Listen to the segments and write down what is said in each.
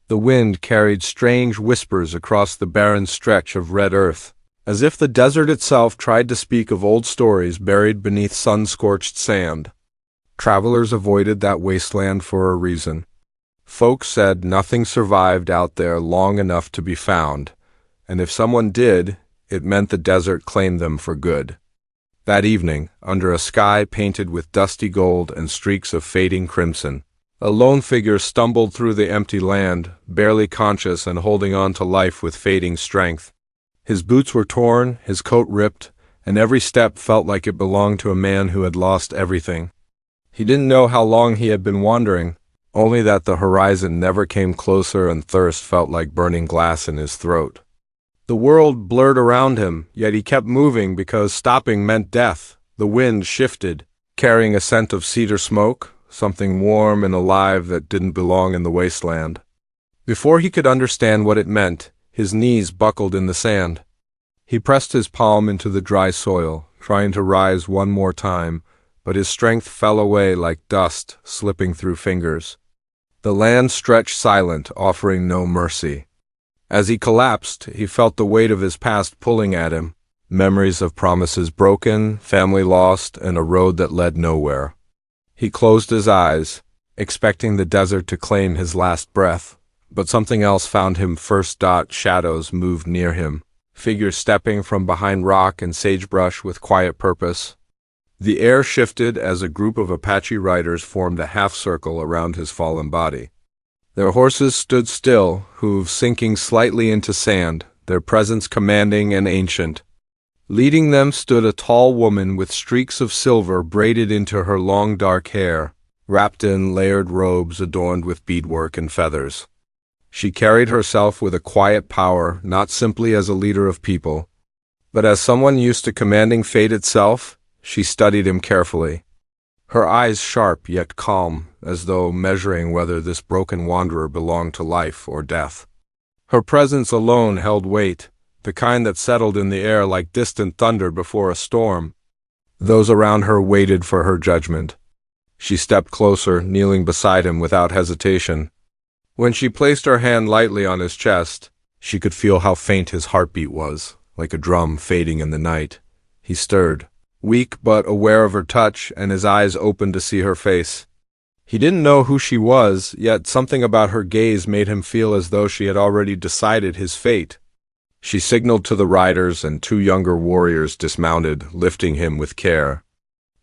The wind carried strange whispers across the barren stretch of red earth, as if the desert itself tried to speak of old stories buried beneath sun-scorched sand. Travelers avoided that wasteland for a reason. Folks said nothing survived out there long enough to be found, and if someone did, it meant the desert claimed them for good. That evening, under a sky painted with dusty gold and streaks of fading crimson, a lone figure stumbled through the empty land, barely conscious and holding on to life with fading strength. His boots were torn, his coat ripped, and every step felt like it belonged to a man who had lost everything. He didn't know how long he had been wandering, only that the horizon never came closer and thirst felt like burning glass in his throat. The world blurred around him, yet he kept moving because stopping meant death. The wind shifted, carrying a scent of cedar smoke, something warm and alive that didn't belong in the wasteland. Before he could understand what it meant, his knees buckled in the sand. He pressed his palm into the dry soil, trying to rise one more time, but his strength fell away like dust slipping through fingers. The land stretched silent, offering no mercy. As he collapsed, he felt the weight of his past pulling at him, memories of promises broken, family lost, and a road that led nowhere. He closed his eyes, expecting the desert to claim his last breath, but something else found him first. Shadows moved near him, figures stepping from behind rock and sagebrush with quiet purpose. The air shifted as a group of Apache riders formed a half-circle around his fallen body. Their horses stood still, hooves sinking slightly into sand, their presence commanding and ancient. Leading them stood a tall woman with streaks of silver braided into her long dark hair, wrapped in layered robes adorned with beadwork and feathers. She carried herself with a quiet power, not simply as a leader of people, but as someone used to commanding fate itself. She studied him carefully, her eyes sharp yet calm, as though measuring whether this broken wanderer belonged to life or death. Her presence alone held weight, the kind that settled in the air like distant thunder before a storm. Those around her waited for her judgment. She stepped closer, kneeling beside him without hesitation. When she placed her hand lightly on his chest, she could feel how faint his heartbeat was, like a drum fading in the night. He stirred, weak but aware of her touch, and his eyes opened to see her face. He didn't know who she was, yet something about her gaze made him feel as though she had already decided his fate. She signaled to the riders, and two younger warriors dismounted, lifting him with care.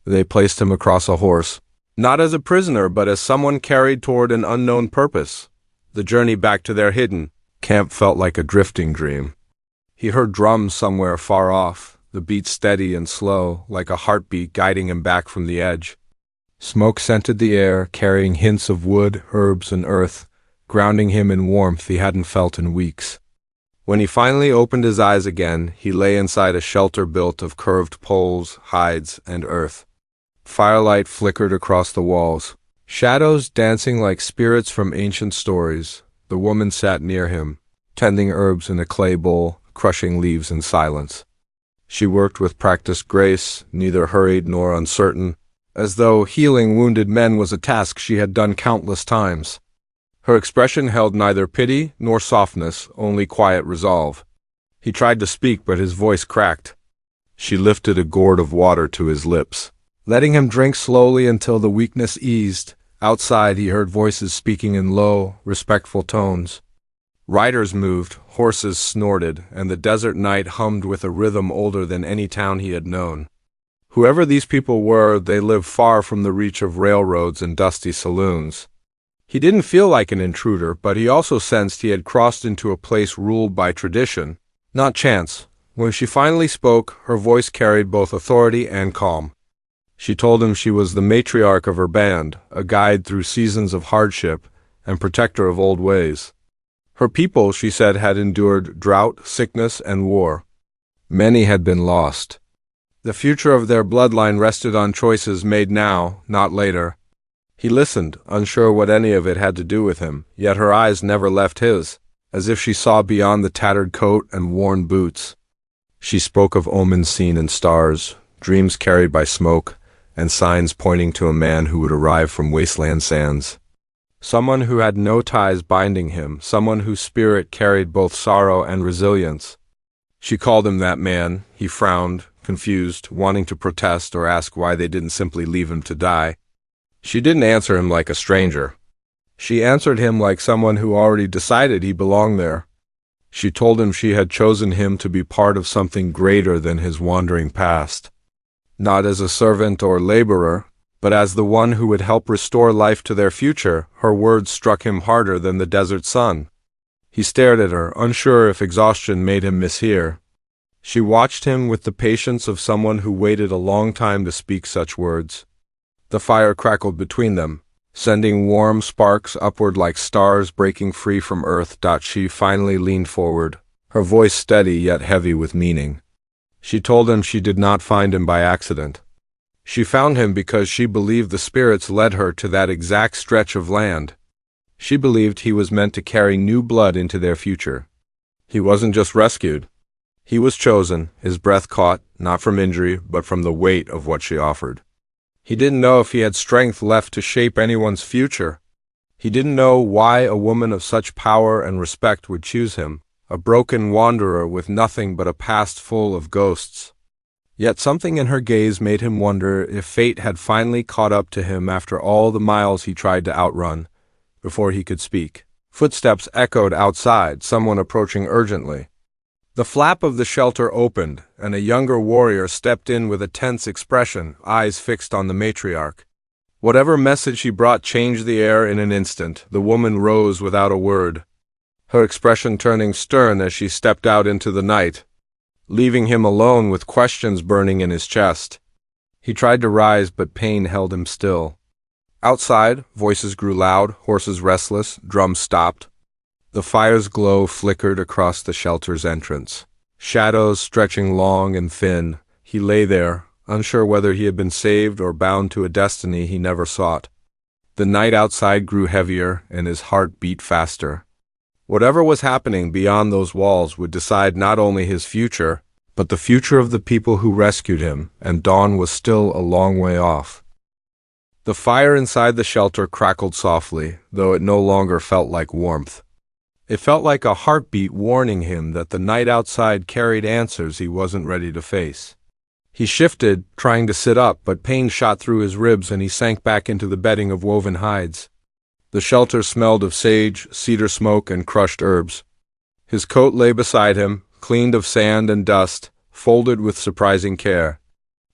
They placed him across a horse, not as a prisoner but as someone carried toward an unknown purpose. The journey back to their hidden camp felt like a drifting dream. He heard drums somewhere far off, the beat steady and slow, like a heartbeat guiding him back from the edge. Smoke scented the air, carrying hints of wood, herbs, and earth, grounding him in warmth he hadn't felt in weeks. When he finally opened his eyes again, he lay inside a shelter built of curved poles, hides, and earth. Firelight flickered across the walls, shadows dancing like spirits from ancient stories. The woman sat near him, tending herbs in a clay bowl, crushing leaves in silence. She worked with practiced grace, neither hurried nor uncertain, as though healing wounded men was a task she had done countless times. Her expression held neither pity nor softness, only quiet resolve. He tried to speak, but his voice cracked. She lifted a gourd of water to his lips, letting him drink slowly until the weakness eased. Outside he heard voices speaking in low, respectful tones. Riders moved, horses snorted, and the desert night hummed with a rhythm older than any town he had known. Whoever these people were, they lived far from the reach of railroads and dusty saloons. He didn't feel like an intruder, but he also sensed he had crossed into a place ruled by tradition, not chance. When she finally spoke, her voice carried both authority and calm. She told him she was the matriarch of her band, a guide through seasons of hardship, and protector of old ways. Her people, she said, had endured drought, sickness, and war. Many had been lost. The future of their bloodline rested on choices made now, not later. He listened, unsure what any of it had to do with him, yet her eyes never left his, as if she saw beyond the tattered coat and worn boots. She spoke of omens seen in stars, dreams carried by smoke, and signs pointing to a man who would arrive from wasteland sands. Someone who had no ties binding him, someone whose spirit carried both sorrow and resilience. She called him that man. He frowned, confused, wanting to protest or ask why they didn't simply leave him to die. She didn't answer him like a stranger. She answered him like someone who already decided he belonged there. She told him she had chosen him to be part of something greater than his wandering past. Not as a servant or laborer, but as the one who would help restore life to their future. Her words struck him harder than the desert sun. He stared at her, unsure if exhaustion made him mishear. She watched him with the patience of someone who waited a long time to speak such words. The fire crackled between them, sending warm sparks upward like stars breaking free from earth. She finally leaned forward, her voice steady yet heavy with meaning. She told him she did not find him by accident. She found him because she believed the spirits led her to that exact stretch of land. She believed he was meant to carry new blood into their future. He wasn't just rescued. He was chosen, his breath caught, not from injury, but from the weight of what she offered. He didn't know if he had strength left to shape anyone's future. He didn't know why a woman of such power and respect would choose him, a broken wanderer with nothing but a past full of ghosts. Yet something in her gaze made him wonder if fate had finally caught up to him after all the miles he tried to outrun. Before he could speak, footsteps echoed outside, someone approaching urgently. The flap of the shelter opened, and a younger warrior stepped in with a tense expression, eyes fixed on the matriarch. Whatever message he brought changed the air in an instant. The woman rose without a word, her expression turning stern as she stepped out into the night, leaving him alone with questions burning in his chest. He tried to rise, but pain held him still. Outside, voices grew loud, horses restless, drums stopped. The fire's glow flickered across the shelter's entrance. Shadows stretching long and thin, he lay there, unsure whether he had been saved or bound to a destiny he never sought. The night outside grew heavier, and his heart beat faster. Whatever was happening beyond those walls would decide not only his future, but the future of the people who rescued him, and dawn was still a long way off. The fire inside the shelter crackled softly, though it no longer felt like warmth. It felt like a heartbeat warning him that the night outside carried answers he wasn't ready to face. He shifted, trying to sit up, but pain shot through his ribs and he sank back into the bedding of woven hides. The shelter smelled of sage, cedar smoke, and crushed herbs. His coat lay beside him, cleaned of sand and dust, folded with surprising care.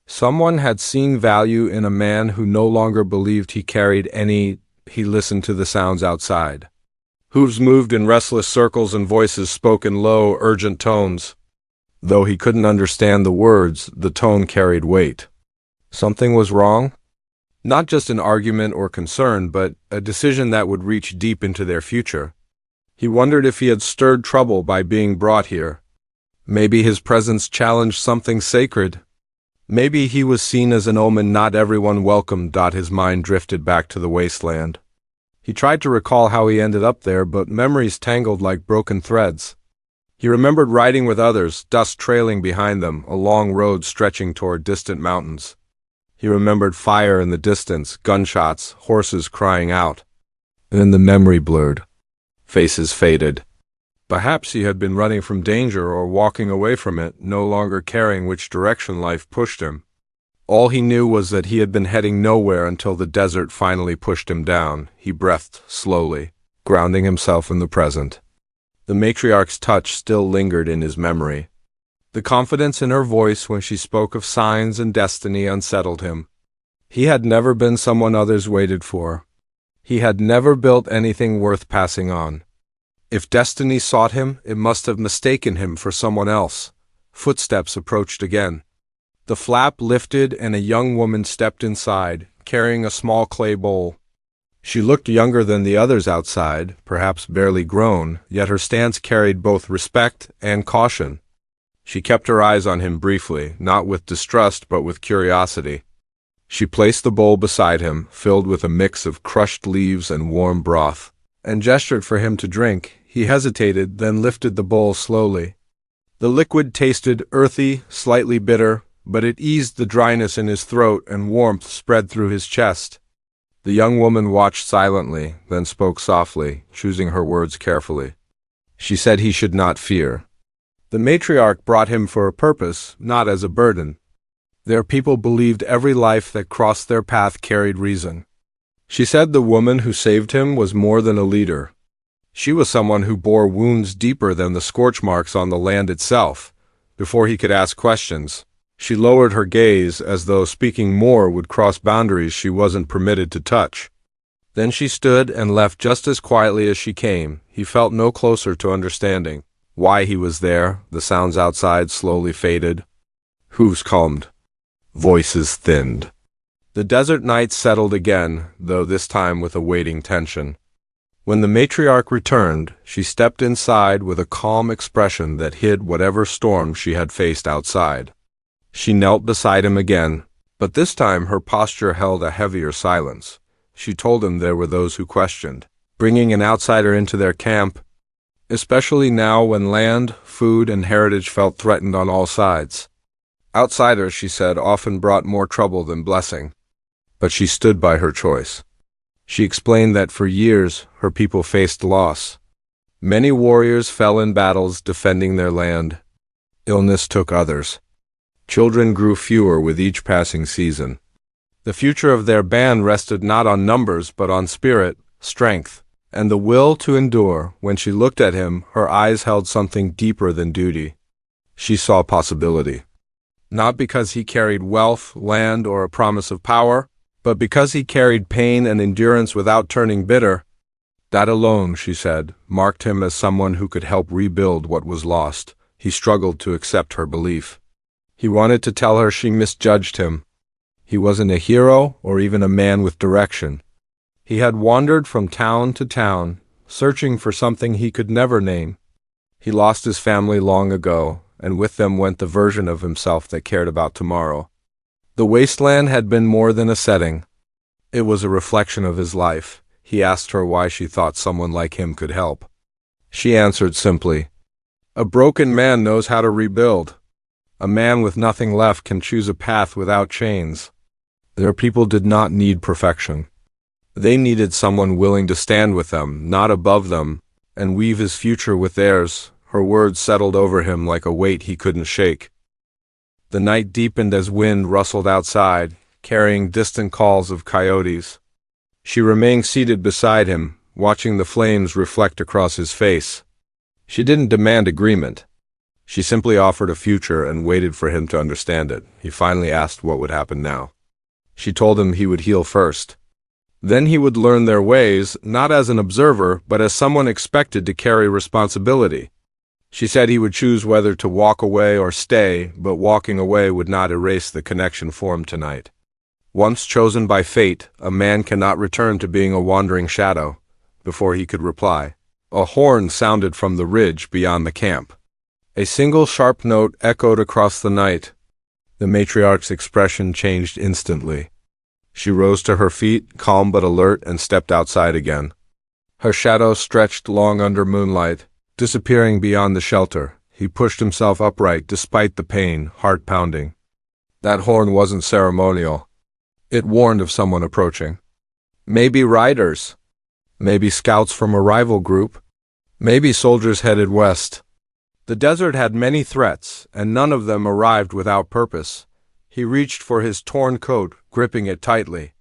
Someone had seen value in a man who no longer believed he carried any. He listened to the sounds outside. Hooves moved in restless circles and voices spoke in low, urgent tones. Though he couldn't understand the words, the tone carried weight. Something was wrong? Not just an argument or concern, but a decision that would reach deep into their future. He wondered if he had stirred trouble by being brought here. Maybe his presence challenged something sacred. Maybe he was seen as an omen not everyone welcomed. His mind drifted back to the wasteland. He tried to recall how he ended up there, but memories tangled like broken threads. He remembered riding with others, dust trailing behind them, a long road stretching toward distant mountains. He remembered fire in the distance, gunshots, horses crying out. Then the memory blurred. Faces faded. Perhaps he had been running from danger or walking away from it, no longer caring which direction life pushed him. All he knew was that he had been heading nowhere until the desert finally pushed him down. He breathed slowly, grounding himself in the present. The matriarch's touch still lingered in his memory. The confidence in her voice when she spoke of signs and destiny unsettled him. He had never been someone others waited for. He had never built anything worth passing on. If destiny sought him, it must have mistaken him for someone else. Footsteps approached again. The flap lifted and a young woman stepped inside, carrying a small clay bowl. She looked younger than the others outside, perhaps barely grown, yet her stance carried both respect and caution. She kept her eyes on him briefly, not with distrust but with curiosity. She placed the bowl beside him, filled with a mix of crushed leaves and warm broth, and gestured for him to drink. He hesitated, then lifted the bowl slowly. The liquid tasted earthy, slightly bitter, but it eased the dryness in his throat and warmth spread through his chest. The young woman watched silently, then spoke softly, choosing her words carefully. She said he should not fear. The matriarch brought him for a purpose, not as a burden. Their people believed every life that crossed their path carried reason. She said the woman who saved him was more than a leader. She was someone who bore wounds deeper than the scorch marks on the land itself. Before he could ask questions, she lowered her gaze as though speaking more would cross boundaries she wasn't permitted to touch. Then she stood and left just as quietly as she came. He felt no closer to understanding why he was there. The sounds outside slowly faded. Hooves calmed. Voices thinned. The desert night settled again, though this time with a waiting tension. When the matriarch returned, she stepped inside with a calm expression that hid whatever storm she had faced outside. She knelt beside him again, but this time her posture held a heavier silence. She told him there were those who questioned, bringing an outsider into their camp, especially now when land, food, and heritage felt threatened on all sides. Outsiders, she said, often brought more trouble than blessing. But she stood by her choice. She explained that for years her people faced loss. Many warriors fell in battles defending their land. Illness took others. Children grew fewer with each passing season. The future of their band rested not on numbers but on spirit, strength, and the will to endure. When she looked at him, her eyes held something deeper than duty. She saw possibility. Not because he carried wealth, land, or a promise of power, but because he carried pain and endurance without turning bitter. That alone, she said, marked him as someone who could help rebuild what was lost. He struggled to accept her belief. He wanted to tell her she misjudged him. He wasn't a hero or even a man with direction. He had wandered from town to town, searching for something he could never name. He lost his family long ago, and with them went the version of himself that cared about tomorrow. The wasteland had been more than a setting. It was a reflection of his life. He asked her why she thought someone like him could help. She answered simply, "A broken man knows how to rebuild. A man with nothing left can choose a path without chains." Their people did not need perfection. They needed someone willing to stand with them, not above them, and weave his future with theirs. Her words settled over him like a weight he couldn't shake. The night deepened as wind rustled outside, carrying distant calls of coyotes. She remained seated beside him, watching the flames reflect across his face. She didn't demand agreement. She simply offered a future and waited for him to understand it. He finally asked what would happen now. She told him he would heal first. Then he would learn their ways, not as an observer, but as someone expected to carry responsibility. She said he would choose whether to walk away or stay, but walking away would not erase the connection formed tonight. Once chosen by fate, a man cannot return to being a wandering shadow. Before he could reply, a horn sounded from the ridge beyond the camp. A single sharp note echoed across the night. The matriarch's expression changed instantly. She rose to her feet, calm but alert, and stepped outside again. Her shadow stretched long under moonlight, disappearing beyond the shelter. He pushed himself upright despite the pain, heart pounding. That horn wasn't ceremonial. It warned of someone approaching. Maybe riders. Maybe scouts from a rival group. Maybe soldiers headed west. The desert had many threats, and none of them arrived without purpose. He reached for his torn coat, gripping it tightly.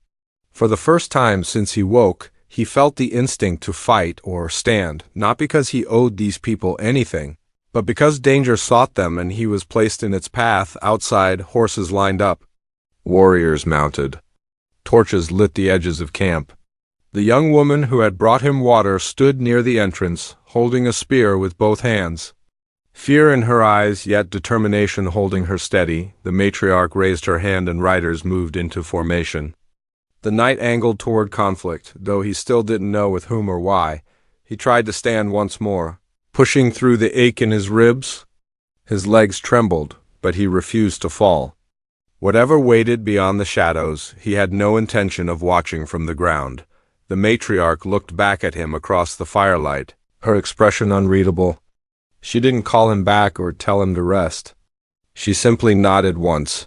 For the first time since he woke, he felt the instinct to fight or stand, not because he owed these people anything, but because danger sought them and he was placed in its path. Outside, horses lined up. Warriors mounted. Torches lit the edges of camp. The young woman who had brought him water stood near the entrance, holding a spear with both hands. Fear in her eyes, yet determination holding her steady. The matriarch raised her hand and riders moved into formation. The night angled toward conflict, though he still didn't know with whom or why. He tried to stand once more, pushing through the ache in his ribs. His legs trembled, but he refused to fall. Whatever waited beyond the shadows, he had no intention of watching from the ground. The matriarch looked back at him across the firelight, her expression unreadable. She didn't call him back or tell him to rest. She simply nodded once,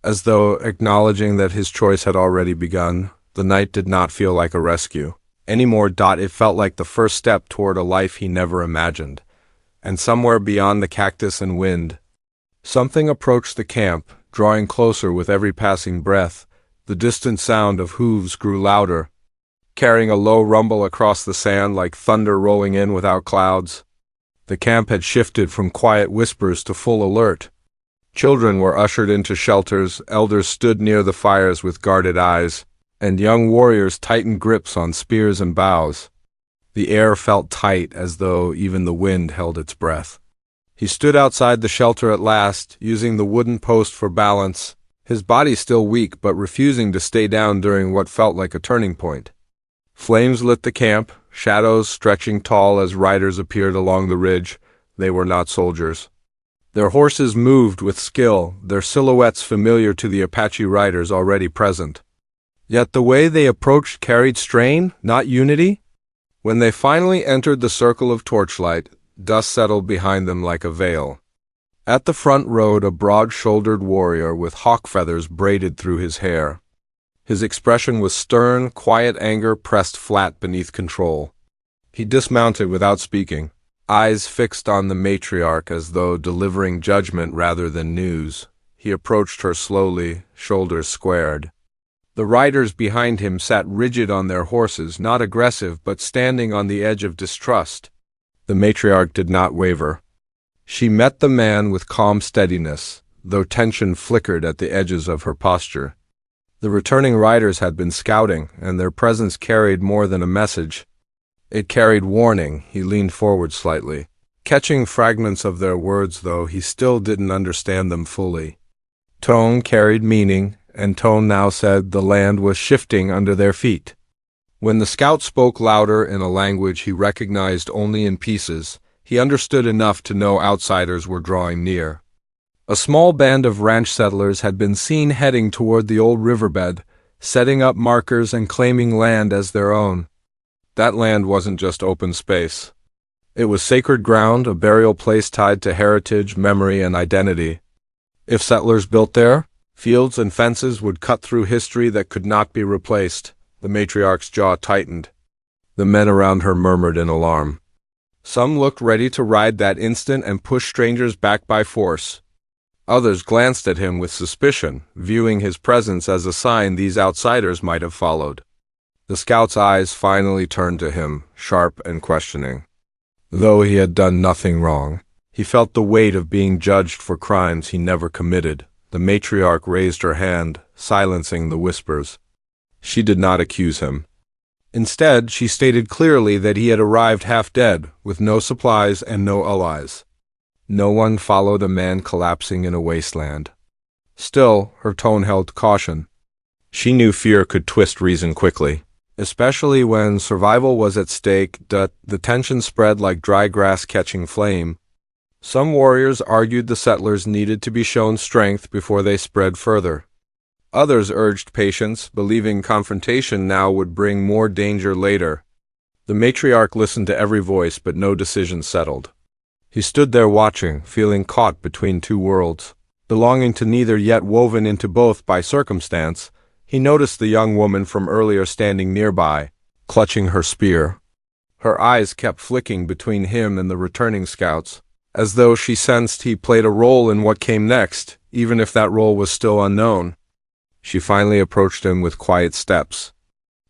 as though acknowledging that his choice had already begun. The night did not feel like a rescue anymore. It felt like the first step toward a life he never imagined. And somewhere beyond the cactus and wind, something approached the camp, drawing closer with every passing breath. The distant sound of hooves grew louder, carrying a low rumble across the sand like thunder rolling in without clouds. The camp had shifted from quiet whispers to full alert. Children were ushered into shelters, elders stood near the fires with guarded eyes, and young warriors tightened grips on spears and bows. The air felt tight, as though even the wind held its breath. He stood outside the shelter at last, using the wooden post for balance, his body still weak but refusing to stay down during what felt like a turning point. Flames lit the camp, shadows stretching tall as riders appeared along the ridge. They were not soldiers. Their horses moved with skill, their silhouettes familiar to the Apache riders already present. Yet the way they approached carried strain, not unity. When they finally entered the circle of torchlight, dust settled behind them like a veil. At the front rode a broad-shouldered warrior with hawk feathers braided through his hair. His expression was stern, quiet anger pressed flat beneath control. He dismounted without speaking, eyes fixed on the matriarch as though delivering judgment rather than news. He approached her slowly, shoulders squared. The riders behind him sat rigid on their horses, not aggressive but standing on the edge of distrust. The matriarch did not waver. She met the man with calm steadiness, though tension flickered at the edges of her posture. The returning riders had been scouting, and their presence carried more than a message. It carried warning. He leaned forward slightly, catching fragments of their words, though he still didn't understand them fully. Tone carried meaning, and tone now said the land was shifting under their feet. When the scout spoke louder in a language he recognized only in pieces, he understood enough to know outsiders were drawing near. A small band of ranch settlers had been seen heading toward the old riverbed, setting up markers and claiming land as their own. That land wasn't just open space. It was sacred ground, a burial place tied to heritage, memory, and identity. If settlers built there, fields and fences would cut through history that could not be replaced. The matriarch's jaw tightened. The men around her murmured in alarm. Some looked ready to ride that instant and push strangers back by force. Others glanced at him with suspicion, viewing his presence as a sign these outsiders might have followed. The scout's eyes finally turned to him, sharp and questioning. Though he had done nothing wrong, he felt the weight of being judged for crimes he never committed. The matriarch raised her hand, silencing the whispers. She did not accuse him. Instead, she stated clearly that he had arrived half dead, with no supplies and no allies. No one followed a man collapsing in a wasteland. Still, her tone held caution. She knew fear could twist reason quickly, especially when survival was at stake. The tension spread like dry grass catching flame. Some warriors argued the settlers needed to be shown strength before they spread further. Others urged patience, believing confrontation now would bring more danger later. The matriarch listened to every voice, but no decision settled. He stood there watching, feeling caught between two worlds, belonging to neither yet woven into both by circumstance. He noticed the young woman from earlier standing nearby, clutching her spear. Her eyes kept flicking between him and the returning scouts, as though she sensed he played a role in what came next, even if that role was still unknown. She finally approached him with quiet steps.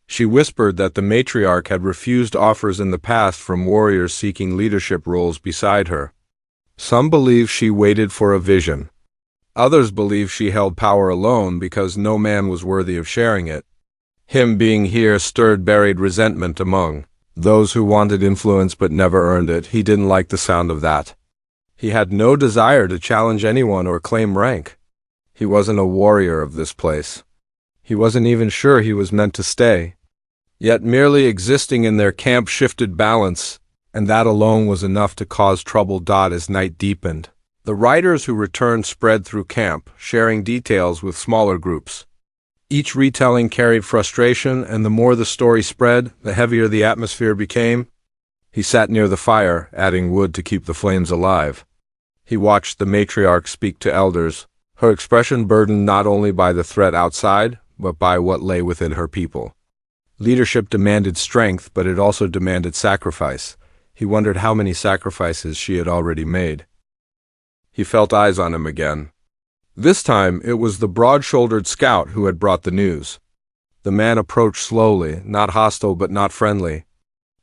She whispered that the matriarch had refused offers in the past from warriors seeking leadership roles beside her. Some believe she waited for a vision. Others believe she held power alone because no man was worthy of sharing it. Him being here stirred buried resentment among those who wanted influence but never earned it. He didn't like the sound of that. He had no desire to challenge anyone or claim rank. He wasn't a warrior of this place. He wasn't even sure he was meant to stay. Yet merely existing in their camp shifted balance, and that alone was enough to cause trouble. As night deepened, the riders who returned spread through camp, sharing details with smaller groups. Each retelling carried frustration, and the more the story spread, the heavier the atmosphere became. He sat near the fire, adding wood to keep the flames alive. He watched the matriarch speak to elders, her expression burdened not only by the threat outside, but by what lay within her people. Leadership demanded strength, but it also demanded sacrifice. He wondered how many sacrifices she had already made. He felt eyes on him again. This time, it was the broad-shouldered scout who had brought the news. The man approached slowly, not hostile but not friendly.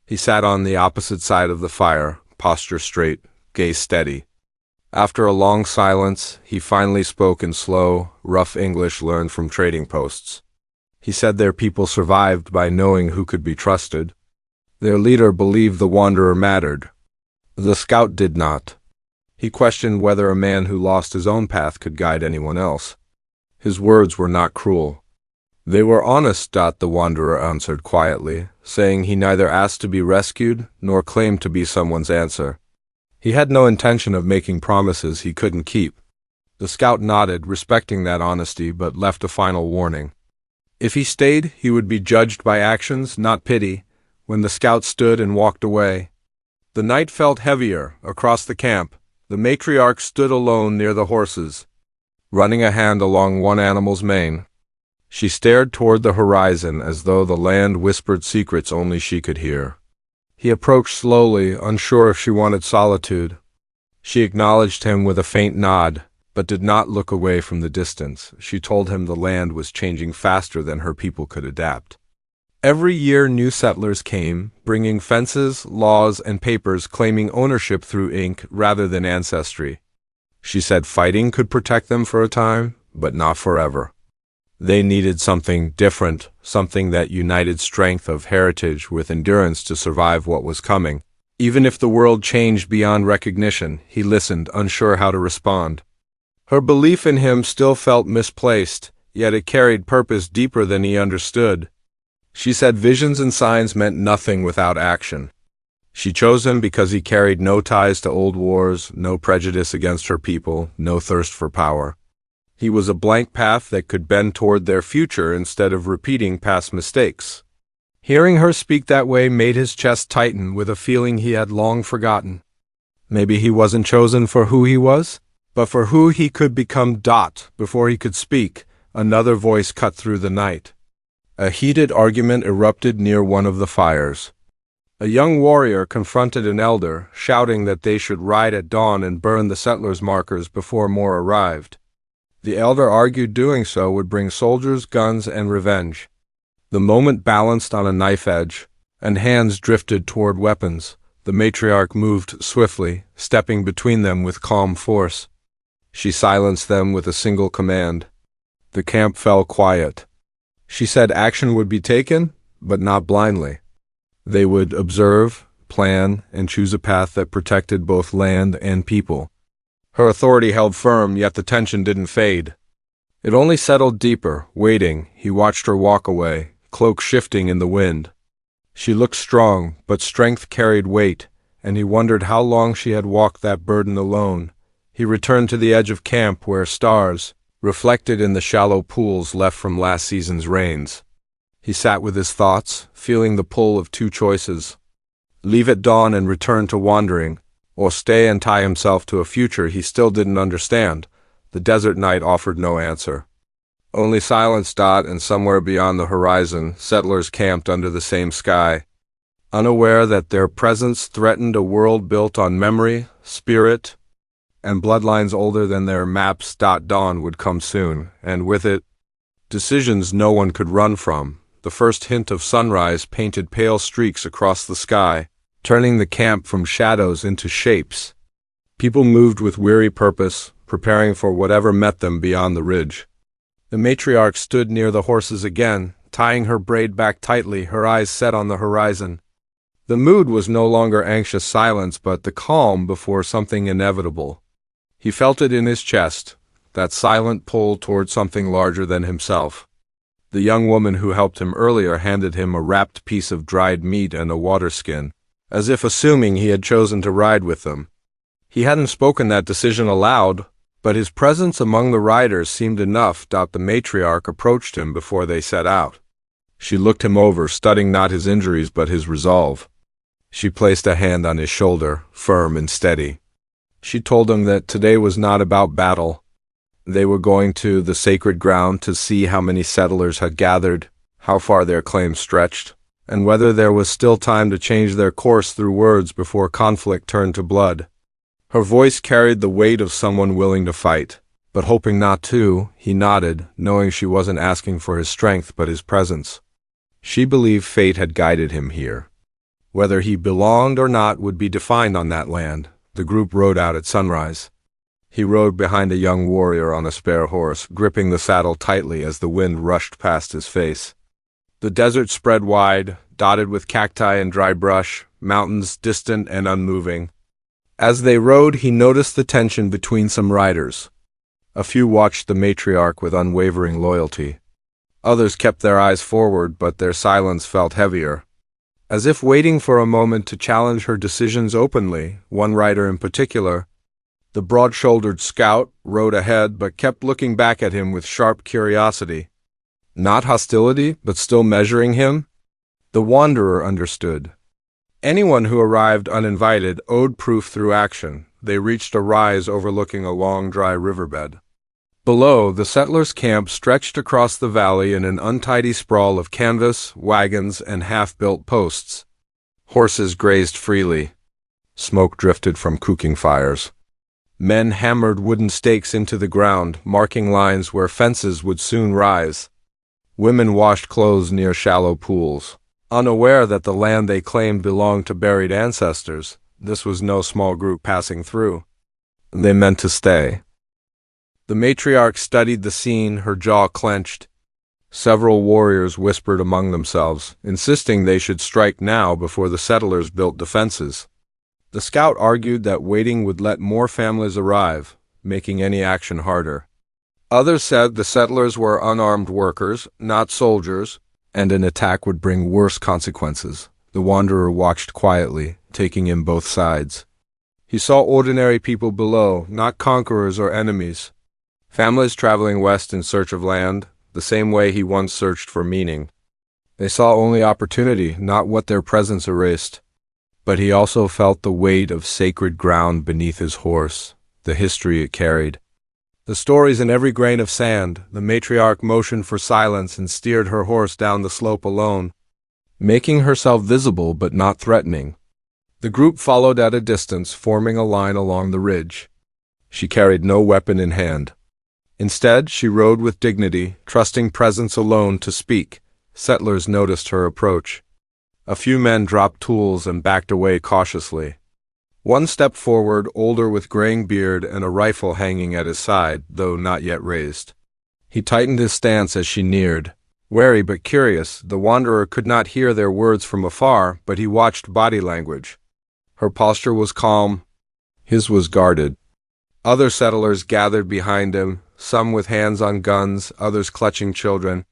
He sat on the opposite side of the fire, posture straight, gaze steady. After a long silence, he finally spoke in slow, rough English learned from trading posts. He said their people survived by knowing who could be trusted. Their leader believed the wanderer mattered. The scout did not. He questioned whether a man who lost his own path could guide anyone else. His words were not cruel. They were honest. The wanderer answered quietly, saying he neither asked to be rescued nor claimed to be someone's answer. He had no intention of making promises he couldn't keep. The scout nodded, respecting that honesty, but left a final warning. If he stayed, he would be judged by actions, not pity. When the scout stood and walked away, the night felt heavier. Across the camp, the matriarch stood alone near the horses, running a hand along one animal's mane. She stared toward the horizon as though the land whispered secrets only she could hear. He approached slowly, unsure if she wanted solitude. She acknowledged him with a faint nod, but did not look away from the distance. She told him the land was changing faster than her people could adapt. Every year new settlers came, bringing fences, laws, and papers claiming ownership through ink rather than ancestry. She said fighting could protect them for a time, but not forever. They needed something different, something that united strength of heritage with endurance to survive what was coming. Even if the world changed beyond recognition, he listened, unsure how to respond. Her belief in him still felt misplaced, yet it carried purpose deeper than he understood. She said visions and signs meant nothing without action. She chose him because he carried no ties to old wars, no prejudice against her people, no thirst for power. He was a blank path that could bend toward their future instead of repeating past mistakes. Hearing her speak that way made his chest tighten with a feeling he had long forgotten. Maybe he wasn't chosen for who he was, but for who he could become. Before he could speak, another voice cut through the night. A heated argument erupted near one of the fires. A young warrior confronted an elder, shouting that they should ride at dawn and burn the settlers' markers before more arrived. The elder argued doing so would bring soldiers, guns, and revenge. The moment balanced on a knife edge, and hands drifted toward weapons. The matriarch moved swiftly, stepping between them with calm force. She silenced them with a single command. The camp fell quiet. She said action would be taken, but not blindly. They would observe, plan, and choose a path that protected both land and people. Her authority held firm, yet the tension didn't fade. It only settled deeper. Waiting, he watched her walk away, cloak shifting in the wind. She looked strong, but strength carried weight, and he wondered how long she had walked that burden alone. He returned to the edge of camp where stars reflected in the shallow pools left from last season's rains. He sat with his thoughts, feeling the pull of two choices. Leave at dawn and return to wandering, or stay and tie himself to a future he still didn't understand. The desert night offered no answer. Only silence. And somewhere beyond the horizon, settlers camped under the same sky, unaware that their presence threatened a world built on memory, spirit, and bloodlines older than their maps. Dawn would come soon, and with it, decisions no one could run from. The first hint of sunrise painted pale streaks across the sky, turning the camp from shadows into shapes. People moved with weary purpose, preparing for whatever met them beyond the ridge. The matriarch stood near the horses again, tying her braid back tightly, her eyes set on the horizon. The mood was no longer anxious silence, but the calm before something inevitable. He felt it in his chest, that silent pull toward something larger than himself. The young woman who helped him earlier handed him a wrapped piece of dried meat and a water skin, as if assuming he had chosen to ride with them. He hadn't spoken that decision aloud, but his presence among the riders seemed enough. The matriarch approached him before they set out. She looked him over, studying not his injuries but his resolve. She placed a hand on his shoulder, firm and steady. She told him that today was not about battle. They were going to the sacred ground to see how many settlers had gathered, how far their claims stretched, and whether there was still time to change their course through words before conflict turned to blood. Her voice carried the weight of someone willing to fight, but hoping not to, he nodded, knowing she wasn't asking for his strength but his presence. She believed fate had guided him here. Whether he belonged or not would be defined on that land. The group rode out at sunrise. He rode behind a young warrior on a spare horse, gripping the saddle tightly as the wind rushed past his face. The desert spread wide, dotted with cacti and dry brush, mountains distant and unmoving. As they rode, he noticed the tension between some riders. A few watched the matriarch with unwavering loyalty. Others kept their eyes forward, but their silence felt heavier. As if waiting for a moment to challenge her decisions openly, one rider in particular, the broad-shouldered scout, rode ahead but kept looking back at him with sharp curiosity. Not hostility, but still measuring him? The wanderer understood. Anyone who arrived uninvited owed proof through action. They reached a rise overlooking a long, dry riverbed. Below, the settlers' camp stretched across the valley in an untidy sprawl of canvas, wagons, and half-built posts. Horses grazed freely. Smoke drifted from cooking fires. Men hammered wooden stakes into the ground, marking lines where fences would soon rise. Women washed clothes near shallow pools. Unaware that the land they claimed belonged to buried ancestors, this was no small group passing through. They meant to stay. The matriarch studied the scene, her jaw clenched. Several warriors whispered among themselves, insisting they should strike now before the settlers built defenses. The scout argued that waiting would let more families arrive, making any action harder. Others said the settlers were unarmed workers, not soldiers, and an attack would bring worse consequences. The wanderer watched quietly, taking in both sides. He saw ordinary people below, not conquerors or enemies. Families traveling west in search of land, the same way he once searched for meaning. They saw only opportunity, not what their presence erased. But he also felt the weight of sacred ground beneath his horse, the history it carried. The stories in every grain of sand. The matriarch motioned for silence and steered her horse down the slope alone, making herself visible but not threatening. The group followed at a distance, forming a line along the ridge. She carried no weapon in hand. Instead, she rode with dignity, trusting presence alone to speak. Settlers noticed her approach. A few men dropped tools and backed away cautiously. One stepped forward, older with graying beard and a rifle hanging at his side, though not yet raised. He tightened his stance as she neared. Wary but curious, the wanderer could not hear their words from afar, but he watched body language. Her posture was calm. His was guarded. Other settlers gathered behind him, some with hands on guns, others clutching children.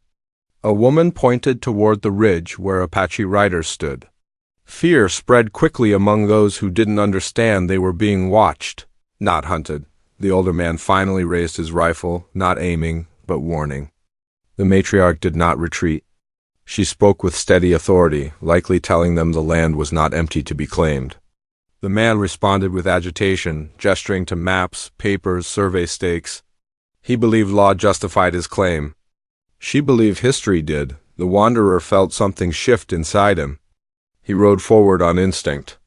A woman pointed toward the ridge where Apache riders stood. Fear spread quickly among those who didn't understand they were being watched, not hunted. The older man finally raised his rifle, not aiming, but warning. The matriarch did not retreat. She spoke with steady authority, likely telling them the land was not empty to be claimed. The man responded with agitation, gesturing to maps, papers, survey stakes. He believed law justified his claim. She believed history did. The wanderer felt something shift inside him. He rode forward on instinct.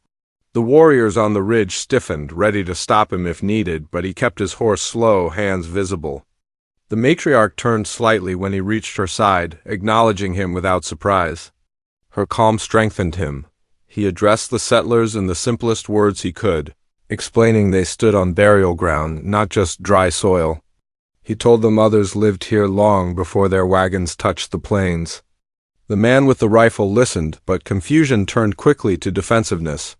The warriors on the ridge stiffened, ready to stop him if needed, but he kept his horse slow, hands visible. The matriarch turned slightly when he reached her side, acknowledging him without surprise. Her calm strengthened him. He addressed the settlers in the simplest words he could, explaining they stood on burial ground, not just dry soil. He told them others lived here long before their wagons touched the plains. The man with the rifle listened, but confusion turned quickly to defensiveness.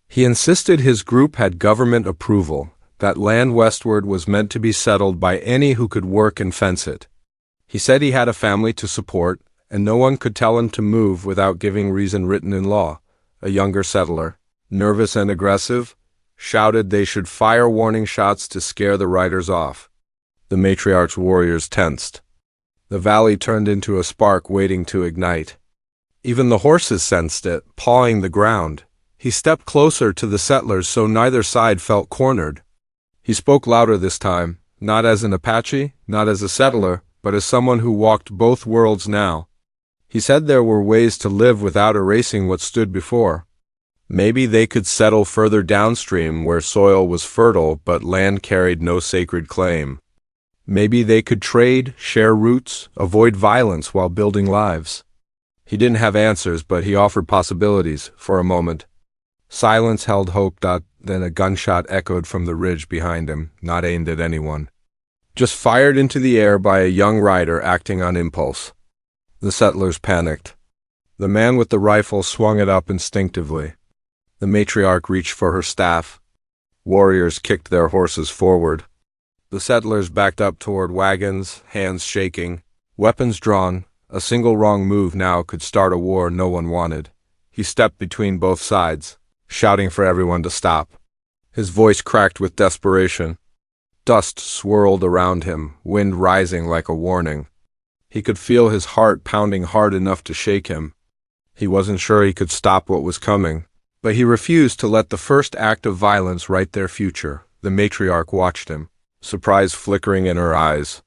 He insisted his group had government approval, that land westward was meant to be settled by any who could work and fence it. He said he had a family to support, and no one could tell him to move without giving reason written in law. A younger settler, nervous and aggressive, shouted they should fire warning shots to scare the riders off. The matriarch's warriors tensed. The valley turned into a spark waiting to ignite. Even the horses sensed it, pawing the ground. He stepped closer to the settlers so neither side felt cornered. He spoke louder this time, not as an Apache, not as a settler, but as someone who walked both worlds now. He said there were ways to live without erasing what stood before. Maybe they could settle further downstream where soil was fertile but land carried no sacred claim. Maybe they could trade, share roots, avoid violence while building lives. He didn't have answers, but he offered possibilities for a moment. Silence held hope. Then a gunshot echoed from the ridge behind him, not aimed at anyone. Just fired into the air by a young rider acting on impulse. The settlers panicked. The man with the rifle swung it up instinctively. The matriarch reached for her staff. Warriors kicked their horses forward. The settlers backed up toward wagons, hands shaking, weapons drawn. A single wrong move now could start a war no one wanted. He stepped between both sides, shouting for everyone to stop. His voice cracked with desperation. Dust swirled around him, wind rising like a warning. He could feel his heart pounding hard enough to shake him. He wasn't sure he could stop what was coming, but he refused to let the first act of violence write their future. The matriarch watched him, surprise flickering in her eyes.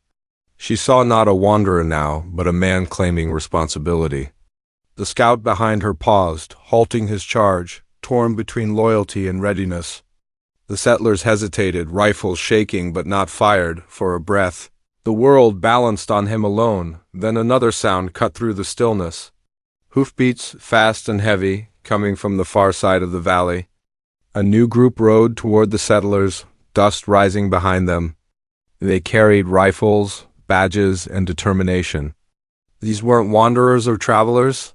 She saw not a wanderer now, but a man claiming responsibility. The scout behind her paused, halting his charge, torn between loyalty and readiness. The settlers hesitated, rifles shaking but not fired, for a breath. The world balanced on him alone. Then another sound cut through the stillness. Hoofbeats, fast and heavy, coming from the far side of the valley. A new group rode toward the settlers, dust rising behind them. They carried rifles, badges, and determination. These weren't wanderers or travelers.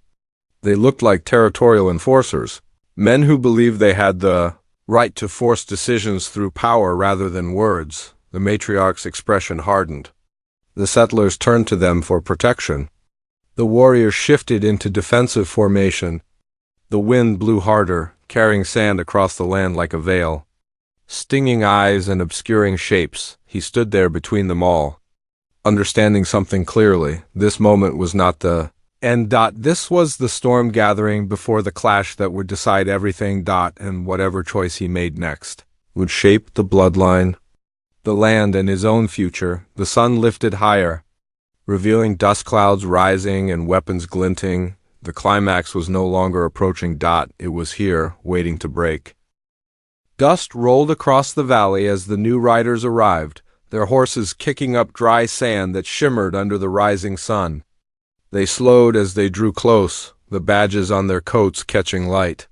They looked like territorial enforcers, men who believed they had the right to force decisions through power rather than words. The matriarch's expression hardened. The settlers turned to them for protection. The warriors shifted into defensive formation. The wind blew harder, carrying sand across the land like a veil. Stinging eyes and obscuring shapes, he stood there between them all, understanding something clearly. This moment was not the end. This was the storm gathering before the clash that would decide everything. And whatever choice he made next would shape the bloodline, the land, and his own future. The sun lifted higher, revealing dust clouds rising and weapons glinting. The climax was no longer approaching. It was here, waiting to break. Dust rolled across the valley as the new riders arrived, their horses kicking up dry sand that shimmered under the rising sun. They slowed as they drew close, the badges on their coats catching light.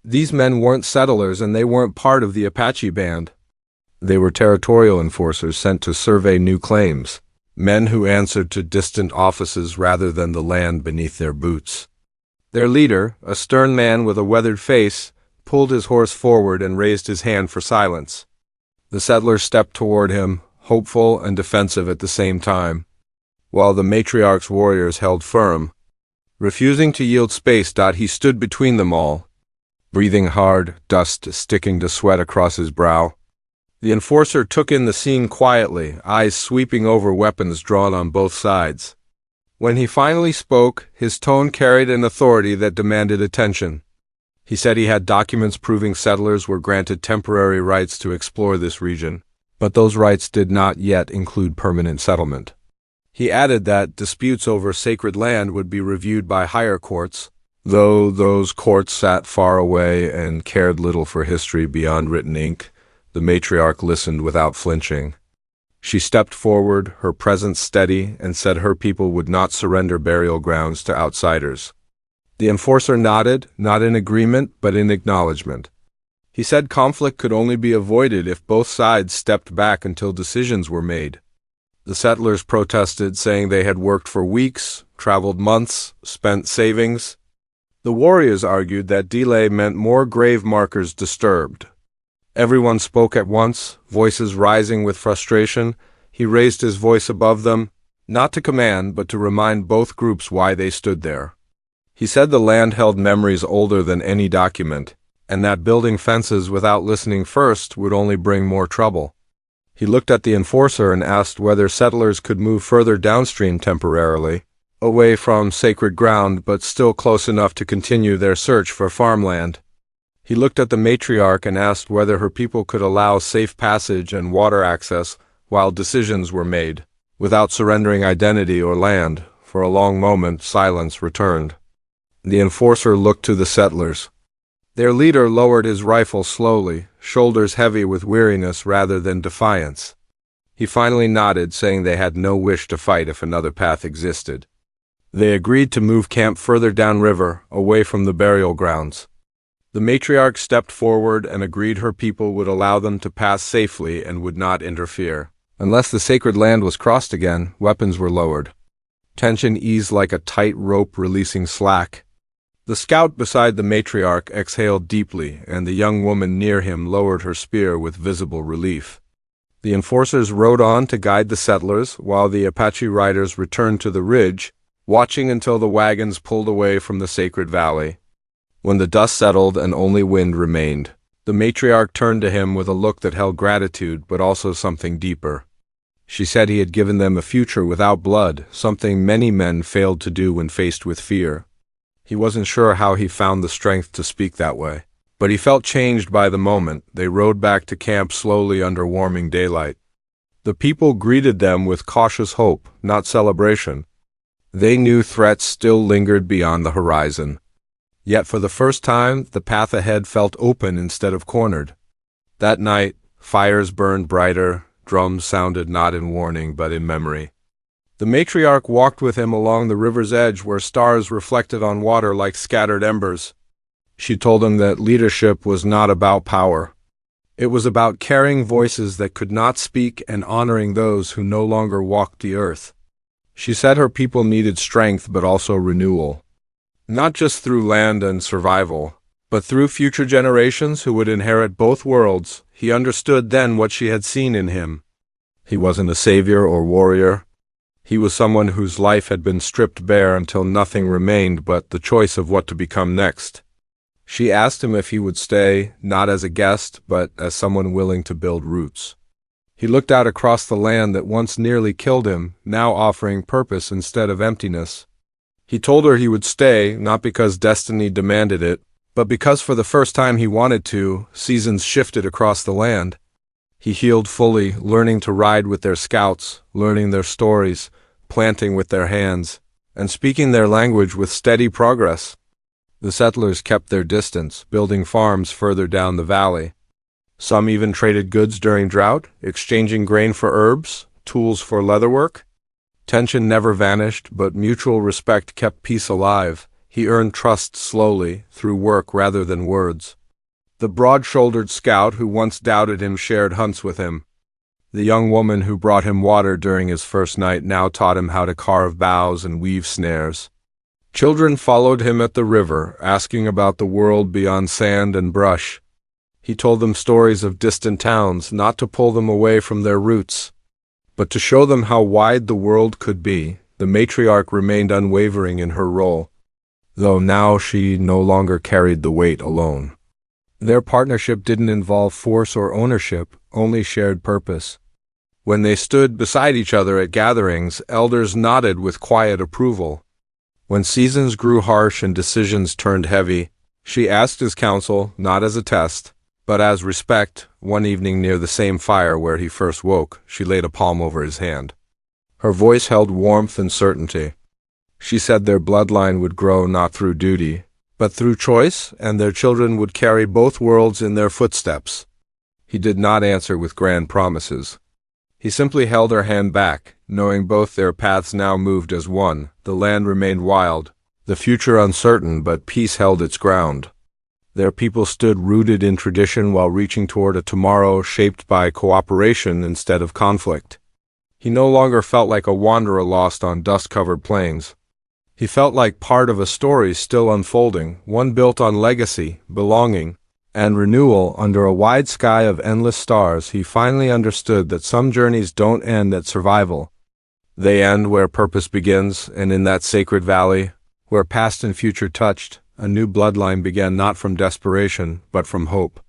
These men weren't settlers, and they weren't part of the Apache band. They were territorial enforcers sent to survey new claims, men who answered to distant offices rather than the land beneath their boots. Their leader, a stern man with a weathered face, pulled his horse forward and raised his hand for silence. The settlers stepped toward him, hopeful and defensive at the same time, while the matriarch's warriors held firm, refusing to yield space. He stood between them all, breathing hard, dust sticking to sweat across his brow. The enforcer took in the scene quietly, eyes sweeping over weapons drawn on both sides. When he finally spoke, his tone carried an authority that demanded attention. He said he had documents proving settlers were granted temporary rights to explore this region, but those rights did not yet include permanent settlement. He added that disputes over sacred land would be reviewed by higher courts, though those courts sat far away and cared little for history beyond written ink. The matriarch listened without flinching. She stepped forward, her presence steady, and said her people would not surrender burial grounds to outsiders. The enforcer nodded, not in agreement, but in acknowledgement. He said conflict could only be avoided if both sides stepped back until decisions were made. The settlers protested, saying they had worked for weeks, traveled months, spent savings. The warriors argued that delay meant more grave markers disturbed. Everyone spoke at once, voices rising with frustration. He raised his voice above them, not to command, but to remind both groups why they stood there. He said the land held memories older than any document, and that building fences without listening first would only bring more trouble. He looked at the enforcer and asked whether settlers could move further downstream temporarily, away from sacred ground but still close enough to continue their search for farmland. He looked at the matriarch and asked whether her people could allow safe passage and water access while decisions were made, without surrendering identity or land. For a long moment, silence returned. The enforcer looked to the settlers. Their leader lowered his rifle slowly, shoulders heavy with weariness rather than defiance. He finally nodded, saying they had no wish to fight if another path existed. They agreed to move camp further downriver, away from the burial grounds. The matriarch stepped forward and agreed her people would allow them to pass safely and would not interfere. Unless the sacred land was crossed again, weapons were lowered. Tension eased like a tight rope releasing slack. The scout beside the matriarch exhaled deeply, and the young woman near him lowered her spear with visible relief. The enforcers rode on to guide the settlers, while the Apache riders returned to the ridge, watching until the wagons pulled away from the sacred valley. When the dust settled and only wind remained, the matriarch turned to him with a look that held gratitude but also something deeper. She said he had given them a future without blood, something many men failed to do when faced with fear. He wasn't sure how he found the strength to speak that way, but he felt changed by the moment. They rode back to camp slowly under warming daylight. The people greeted them with cautious hope, not celebration. They knew threats still lingered beyond the horizon. Yet for the first time, the path ahead felt open instead of cornered. That night, fires burned brighter, drums sounded not in warning but in memory. The matriarch walked with him along the river's edge where stars reflected on water like scattered embers. She told him that leadership was not about power. It was about carrying voices that could not speak and honoring those who no longer walked the earth. She said her people needed strength but also renewal. Not just through land and survival, but through future generations who would inherit both worlds. He understood then what she had seen in him. He wasn't a savior or warrior. He was someone whose life had been stripped bare until nothing remained but the choice of what to become next. She asked him if he would stay, not as a guest, but as someone willing to build roots. He looked out across the land that once nearly killed him, now offering purpose instead of emptiness. He told her he would stay, not because destiny demanded it, but because for the first time he wanted to. Seasons shifted across the land. He healed fully, learning to ride with their scouts, learning their stories, planting with their hands, and speaking their language with steady progress. The settlers kept their distance, building farms further down the valley. Some even traded goods during drought, exchanging grain for herbs, tools for leatherwork. Tension never vanished, but mutual respect kept peace alive. He earned trust slowly, through work rather than words. The broad-shouldered scout who once doubted him shared hunts with him. The young woman who brought him water during his first night now taught him how to carve boughs and weave snares. Children followed him at the river, asking about the world beyond sand and brush. He told them stories of distant towns, not to pull them away from their roots, but to show them how wide the world could be. The matriarch remained unwavering in her role, though now she no longer carried the weight alone. Their partnership didn't involve force or ownership, only shared purpose. When they stood beside each other at gatherings, elders nodded with quiet approval. When seasons grew harsh and decisions turned heavy, she asked his counsel, not as a test, but as respect. One evening near the same fire where he first woke, she laid a palm over his hand. Her voice held warmth and certainty. She said their bloodline would grow not through duty, but through choice, and their children would carry both worlds in their footsteps. He did not answer with grand promises. He simply held her hand back, knowing both their paths now moved as one. The land remained wild, the future uncertain, but peace held its ground. Their people stood rooted in tradition while reaching toward a tomorrow shaped by cooperation instead of conflict. He no longer felt like a wanderer lost on dust-covered plains. He felt like part of a story still unfolding, one built on legacy, belonging, and renewal. Under a wide sky of endless stars, he finally understood that some journeys don't end at survival. They end where purpose begins, and in that sacred valley, where past and future touched, a new bloodline began, not from desperation, but from hope.